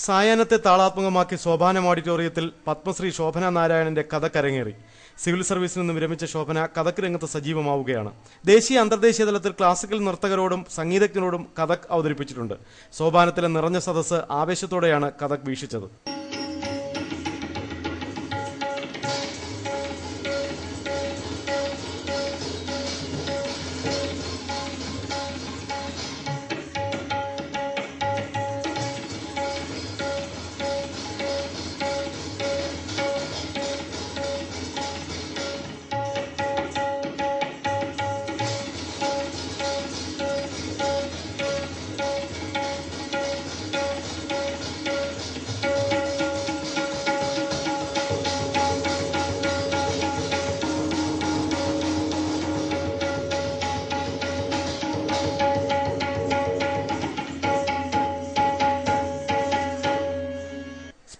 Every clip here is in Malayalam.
സായാഹ്നത്തെ താളാത്മകമാക്കി സോപാനം ഓഡിറ്റോറിയത്തിൽ പത്മശ്രീ ശോഭന നാരായണന്റെ കഥക് അരങ്ങേറി. സിവിൽ സർവീസിൽ നിന്ന് വിരമിച്ച ശോഭന കഥക് രംഗത്ത് സജീവമാവുകയാണ്. ദേശീയ അന്തർദേശീയ തലത്തിൽ ക്ലാസിക്കൽ നർത്തകരോടും സംഗീതജ്ഞരോടും കഥക് അവതരിപ്പിച്ചിട്ടുണ്ട്. സോപാനത്തിലെ നിറഞ്ഞ സദസ്സ് ആവേശത്തോടെയാണ് കഥക് വീക്ഷിച്ചത്.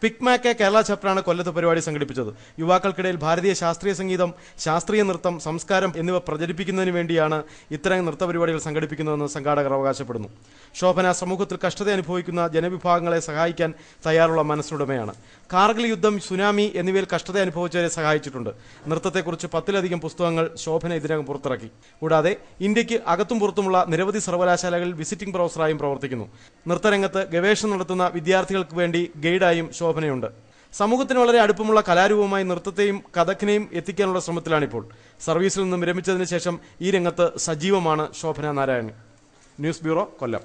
സ്പിക്മാക് കേരള ചാപ്റ്ററാണ് കൊല്ലത്ത് പരിപാടി സംഘടിപ്പിച്ചത്. യുവാക്കൾക്കിടയിൽ ഭാരതീയ ശാസ്ത്രീയ സംഗീതം, ശാസ്ത്രീയ നൃത്തം, സംസ്കാരം എന്നിവ പ്രചരിപ്പിക്കുന്നതിന് വേണ്ടിയാണ് ഇത്തരം നൃത്ത പരിപാടികൾ സംഘടിപ്പിക്കുന്നതെന്ന് സംഘാടകർ അവകാശപ്പെടുന്നു. ശോഭന സമൂഹത്തിൽ കഷ്ടത അനുഭവിക്കുന്ന ജനവിഭാഗങ്ങളെ സഹായിക്കാൻ തയ്യാറുള്ള മനസ്സുടമയാണ്. കാർഗിൽ യുദ്ധം, സുനാമി എന്നിവയിൽ കഷ്ടത അനുഭവിച്ചവരെ സഹായിച്ചിട്ടുണ്ട്. നൃത്തത്തെക്കുറിച്ച് 10-ലധികം പുസ്തകങ്ങൾ ശോഭന ഇതിനകം പുറത്തിറക്കി. കൂടാതെ ഇന്ത്യക്ക് അകത്തും പുറത്തുമുള്ള നിരവധി സർവകലാശാലകളിൽ വിസിറ്റിംഗ് പ്രൊഫസറായും പ്രവർത്തിക്കുന്നു. നൃത്തരംഗത്ത് ഗവേഷണം നടത്തുന്ന വിദ്യാർത്ഥികൾക്ക് വേണ്ടി ഗൈഡായും ശോഭനയുണ്ട്. സമൂഹത്തിന് വളരെ അടുപ്പമുള്ള കലാരൂപമായി നൃത്തത്തെയും കഥക്കിനെയും എത്തിക്കാനുള്ള ശ്രമത്തിലാണിപ്പോൾ. സർവീസിൽ നിന്നും വിരമിച്ചതിന് ശേഷം ഈ രംഗത്ത് സജീവമാണ് ശോഭന നാരായണൻ. ന്യൂസ് ബ്യൂറോ, കൊല്ലം.